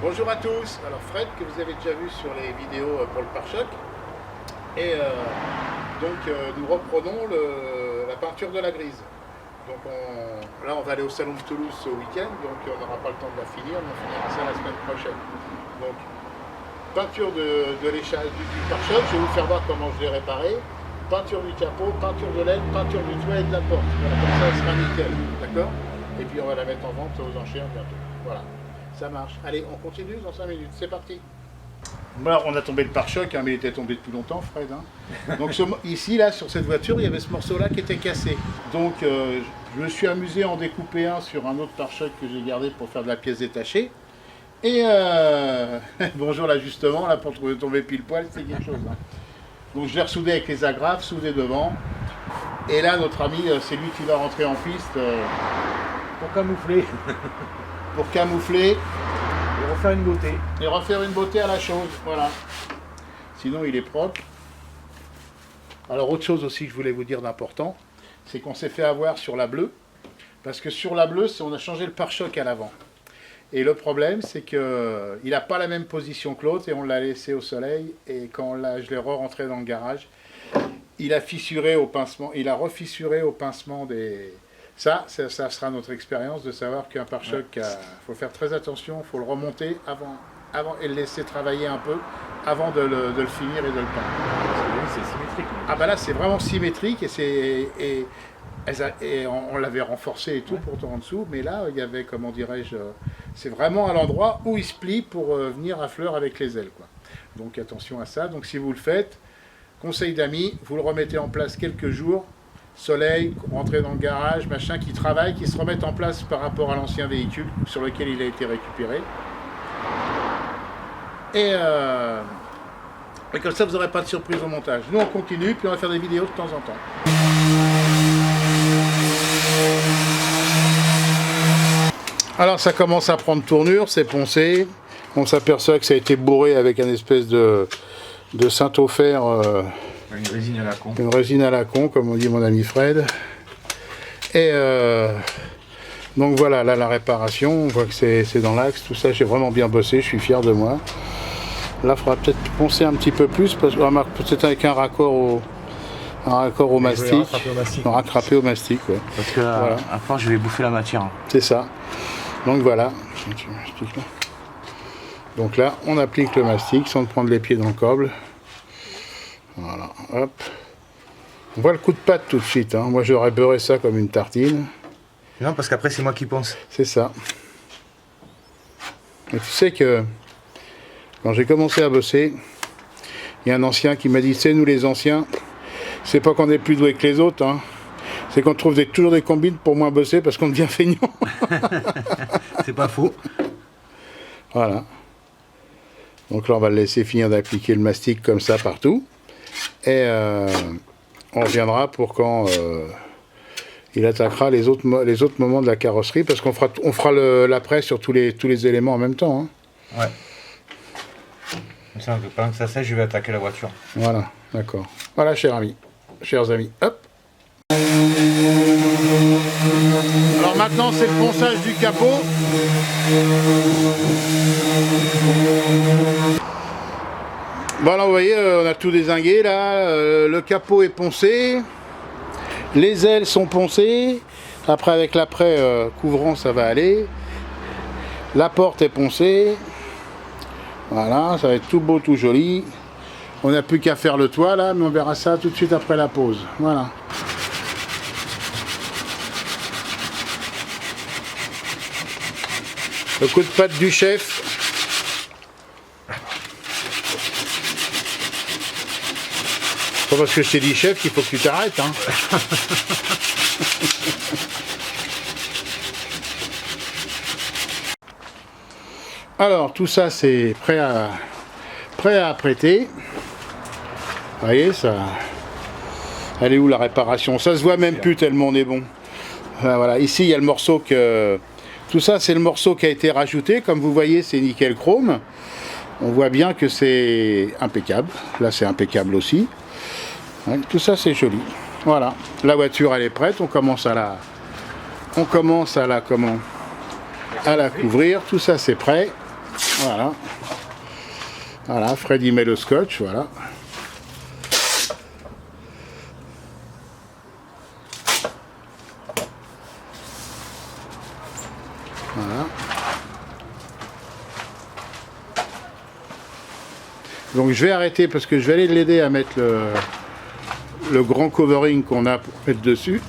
Bonjour à tous, alors Fred que vous avez déjà vu sur les vidéos pour le pare-choc et nous reprenons la peinture de la grise. Donc là on va aller au salon de Toulouse ce week-end, donc on n'aura pas le temps de la finir, mais on finira ça la semaine prochaine. Donc peinture de l'échelle du pare-choc, je vais vous faire voir comment je l'ai réparé, peinture du capot, peinture de l'aile, peinture du toit et de la porte. Voilà, comme ça elle sera nickel, d'accord? Et puis on va la mettre en vente aux enchères bientôt. Voilà. Ça marche. Allez, on continue dans 5 minutes. C'est parti. Voilà, on a tombé le pare-choc, hein, mais il était tombé depuis longtemps, Fred. Hein. Donc ici, là, sur cette voiture, il y avait ce morceau-là qui était cassé. Donc je me suis amusé à en découper un sur un autre pare-choc que j'ai gardé pour faire de la pièce détachée. Et bonjour l'ajustement, là, pour tomber pile poil, c'est quelque chose. Hein. Donc je l'ai ressoudé avec les agrafes, soudé devant. Et là, notre ami, c'est lui qui va rentrer en piste. Pour camoufler. Pour camoufler. Et refaire une beauté. Et refaire une beauté à la chose, voilà. Sinon il est propre. Alors autre chose aussi que je voulais vous dire d'important, c'est qu'on s'est fait avoir sur la bleue. Parce que sur la bleue, on a changé le pare-choc à l'avant. Et le problème, c'est qu'il n'a pas la même position que l'autre et on l'a laissé au soleil. Et quand je l'ai re-rentré dans le garage, il a fissuré au pincement, il a refissuré au pincement des... Ça sera notre expérience de savoir qu'un pare-choc, il faut faire très attention, il faut le remonter avant et le laisser travailler un peu avant de le finir et de le peindre. C'est symétrique. Ah bah là c'est vraiment symétrique et on l'avait renforcé et tout pourtant en dessous, mais là il y avait, comment dirais-je, c'est vraiment à l'endroit où il se plie pour venir à fleur avec les ailes, quoi. Donc attention à ça, donc si vous le faites, conseil d'amis, vous le remettez en place quelques jours, soleil, rentrer dans le garage, machin, qui travaille, qui se remette en place par rapport à l'ancien véhicule sur lequel il a été récupéré. Et comme ça, vous n'aurez pas de surprise au montage. Nous, on continue, puis on va faire des vidéos de temps en temps. Alors, ça commence à prendre tournure, c'est poncé. On s'aperçoit que ça a été bourré avec un espèce de Saint-Ofer. Une résine à la con. Une résine à la con, comme on dit mon ami Fred. Et donc voilà, là la réparation, on voit que c'est dans l'axe, tout ça, j'ai vraiment bien bossé, je suis fier de moi. Là, il faudra peut-être poncer un petit peu plus, parce que peut-être avec un raccord au mastic. Un rattrapé au mastic, ouais. Parce que voilà. À force, je vais bouffer la matière. C'est ça. Donc voilà. Donc là, on applique le mastic sans prendre les pieds dans le câble. Voilà, hop. On voit le coup de patte tout de suite. Hein. Moi, j'aurais beurré ça comme une tartine. Non, parce qu'après, c'est moi qui pense. C'est ça. Et tu sais que quand j'ai commencé à bosser, il y a un ancien qui m'a dit, c'est nous les anciens, c'est pas qu'on est plus doués que les autres, hein. C'est qu'on trouve toujours des combines pour moins bosser parce qu'on devient feignant. C'est pas faux. Voilà. Donc là, on va le laisser finir d'appliquer le mastic comme ça partout. Et on reviendra pour quand il attaquera les autres moments de la carrosserie, parce qu'on fera l'après sur tous les éléments en même temps. Hein. Ouais. Comme ça, pendant que ça sèche, je vais attaquer la voiture. Voilà, d'accord. Voilà, chers amis. Hop. Alors maintenant, c'est le ponçage du capot. Voilà, vous voyez, on a tout dézingué là, le capot est poncé, les ailes sont poncées, après avec l'après couvrant ça va aller, la porte est poncée, voilà, ça va être tout beau, tout joli, on n'a plus qu'à faire le toit là, mais on verra ça tout de suite après la pause, voilà. Le coup de patte du chef. Pas parce que je t'ai dit chef qu'il faut que tu t'arrêtes, hein. Alors tout ça c'est prêt à apprêter. Vous voyez ça. Elle est où la réparation? Ça se voit même plus tellement on est bon. Voilà, ici il y a le morceau que. Tout ça c'est le morceau qui a été rajouté. Comme vous voyez c'est nickel chrome. On voit bien que c'est impeccable. Là c'est impeccable aussi. Ouais, tout ça c'est joli. Voilà, la voiture elle est prête, on commence à la couvrir, tout ça c'est prêt. Voilà. Voilà, Fred y met le scotch, voilà. Voilà. Donc je vais arrêter parce que je vais aller l'aider à mettre le grand covering qu'on a pour mettre dessus.